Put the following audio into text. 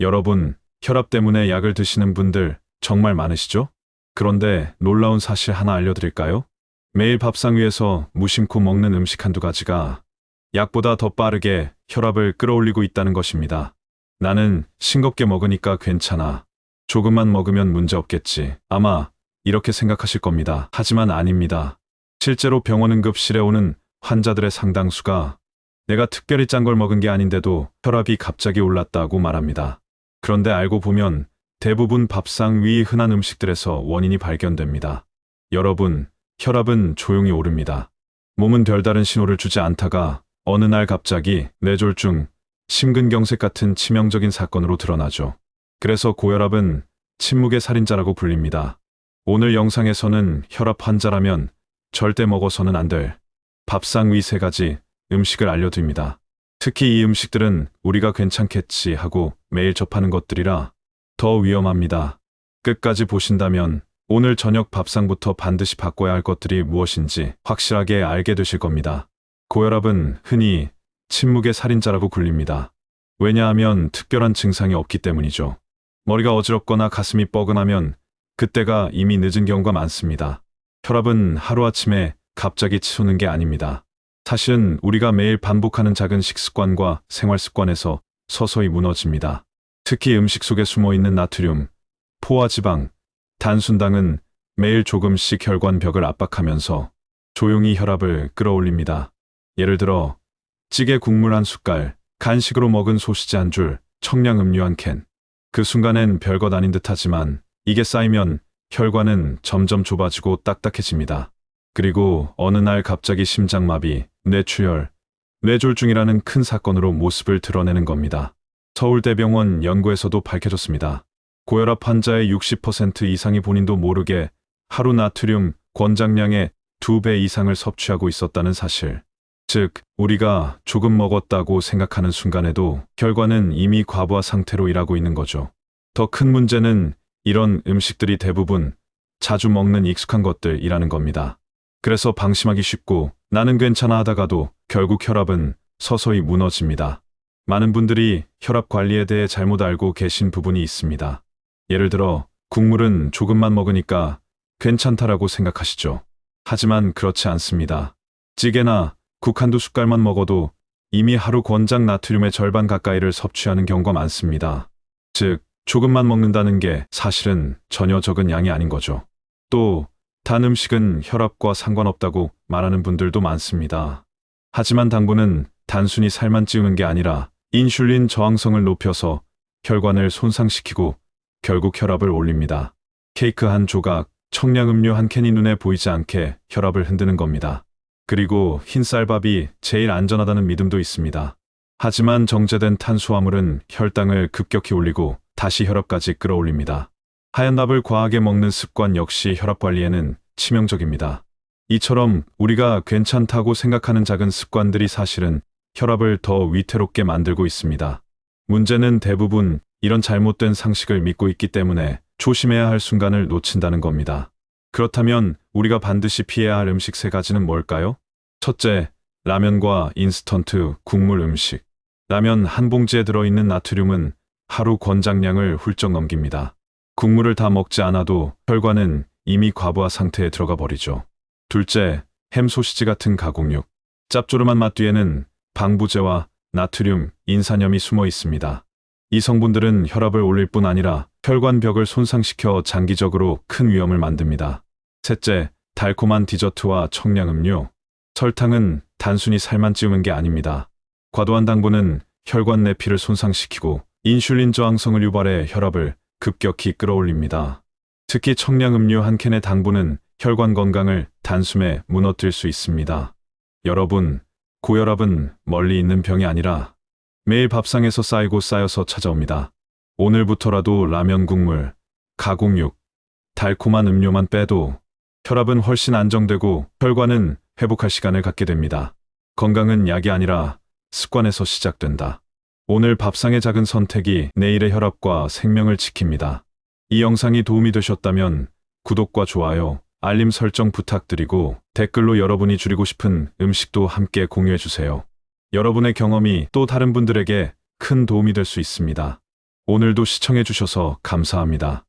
여러분, 혈압 때문에 약을 드시는 분들 정말 많으시죠? 그런데 놀라운 사실 하나 알려드릴까요? 매일 밥상 위에서 무심코 먹는 음식 한두 가지가 약보다 더 빠르게 혈압을 끌어올리고 있다는 것입니다. 나는 싱겁게 먹으니까 괜찮아. 조금만 먹으면 문제 없겠지. 아마 이렇게 생각하실 겁니다. 하지만 아닙니다. 실제로 병원 응급실에 오는 환자들의 상당수가 내가 특별히 짠 걸 먹은 게 아닌데도 혈압이 갑자기 올랐다고 말합니다. 그런데 알고 보면 대부분 밥상 위 흔한 음식들에서 원인이 발견됩니다. 여러분, 혈압은 조용히 오릅니다. 몸은 별다른 신호를 주지 않다가 어느 날 갑자기 뇌졸중, 심근경색 같은 치명적인 사건으로 드러나죠. 그래서 고혈압은 침묵의 살인자라고 불립니다. 오늘 영상에서는 혈압 환자라면 절대 먹어서는 안 될 밥상 위 3가지 음식을 알려드립니다. 특히 이 음식들은 우리가 괜찮겠지 하고 매일 접하는 것들이라 더 위험합니다. 끝까지 보신다면 오늘 저녁 밥상부터 반드시 바꿔야 할 것들이 무엇인지 확실하게 알게 되실 겁니다. 고혈압은 흔히 침묵의 살인자라고 불립니다. 왜냐하면 특별한 증상이 없기 때문이죠. 머리가 어지럽거나 가슴이 뻐근하면 그때가 이미 늦은 경우가 많습니다. 혈압은 하루아침에 갑자기 치솟는 게 아닙니다. 사실은 우리가 매일 반복하는 작은 식습관과 생활습관에서 서서히 무너집니다. 특히 음식 속에 숨어있는 나트륨, 포화지방, 단순당은 매일 조금씩 혈관 벽을 압박하면서 조용히 혈압을 끌어올립니다. 예를 들어 찌개 국물 한 숟갈, 간식으로 먹은 소시지 한 줄, 청량음료 한 캔. 그 순간엔 별것 아닌 듯하지만 이게 쌓이면 혈관은 점점 좁아지고 딱딱해집니다. 그리고 어느 날 갑자기 심장마비, 뇌출혈, 뇌졸중이라는 큰 사건으로 모습을 드러내는 겁니다. 서울대병원 연구에서도 밝혀졌습니다. 고혈압 환자의 60% 이상이 본인도 모르게 하루 나트륨 권장량의 2배 이상을 섭취하고 있었다는 사실. 즉, 우리가 조금 먹었다고 생각하는 순간에도 혈관은 이미 과부하 상태로 일하고 있는 거죠. 더 큰 문제는 이런 음식들이 대부분 자주 먹는 익숙한 것들이라는 겁니다. 그래서 방심하기 쉽고 나는 괜찮아 하다가도 결국 혈압은 서서히 무너집니다. 많은 분들이 혈압 관리에 대해 잘못 알고 계신 부분이 있습니다. 예를 들어 국물은 조금만 먹으니까 괜찮다라고 생각하시죠. 하지만 그렇지 않습니다. 찌개나 국 한두 숟갈만 먹어도 이미 하루 권장 나트륨의 절반 가까이를 섭취하는 경우가 많습니다. 즉, 조금만 먹는다는 게 사실은 전혀 적은 양이 아닌 거죠. 또 단 음식은 혈압과 상관없다고 말하는 분들도 많습니다. 하지만 당분은 단순히 살만 찌우는 게 아니라 인슐린 저항성을 높여서 혈관을 손상시키고 결국 혈압을 올립니다. 케이크 한 조각, 청량음료 한 캔이 눈에 보이지 않게 혈압을 흔드는 겁니다. 그리고 흰쌀밥이 제일 안전하다는 믿음도 있습니다. 하지만 정제된 탄수화물은 혈당을 급격히 올리고 다시 혈압까지 끌어올립니다. 하얀 밥을 과하게 먹는 습관 역시 혈압 관리에는 치명적입니다. 이처럼 우리가 괜찮다고 생각하는 작은 습관들이 사실은 혈압을 더 위태롭게 만들고 있습니다. 문제는 대부분 이런 잘못된 상식을 믿고 있기 때문에 조심해야 할 순간을 놓친다는 겁니다. 그렇다면 우리가 반드시 피해야 할 음식 3가지는 뭘까요? 첫째, 라면과 인스턴트 국물 음식. 라면 한 봉지에 들어있는 나트륨은 하루 권장량을 훌쩍 넘깁니다. 국물을 다 먹지 않아도 혈관은 이미 과부하 상태에 들어가 버리죠. 둘째, 햄 소시지 같은 가공육. 짭조름한 맛 뒤에는 방부제와 나트륨, 인산염이 숨어 있습니다. 이 성분들은 혈압을 올릴 뿐 아니라 혈관 벽을 손상시켜 장기적으로 큰 위험을 만듭니다. 셋째, 달콤한 디저트와 청량음료. 설탕은 단순히 살만 찌우는 게 아닙니다. 과도한 당분은 혈관 내피를 손상시키고 인슐린 저항성을 유발해 혈압을 급격히 끌어올립니다. 특히 청량음료 한 캔의 당분은 혈관 건강을 단숨에 무너뜨릴 수 있습니다. 여러분, 고혈압은 멀리 있는 병이 아니라 매일 밥상에서 쌓이고 쌓여서 찾아옵니다. 오늘부터라도 라면 국물, 가공육, 달콤한 음료만 빼도 혈압은 훨씬 안정되고 혈관은 회복할 시간을 갖게 됩니다. 건강은 약이 아니라 습관에서 시작된다. 오늘 밥상의 작은 선택이 내일의 혈압과 생명을 지킵니다. 이 영상이 도움이 되셨다면 구독과 좋아요, 알림 설정 부탁드리고 댓글로 여러분이 줄이고 싶은 음식도 함께 공유해주세요. 여러분의 경험이 또 다른 분들에게 큰 도움이 될 수 있습니다. 오늘도 시청해주셔서 감사합니다.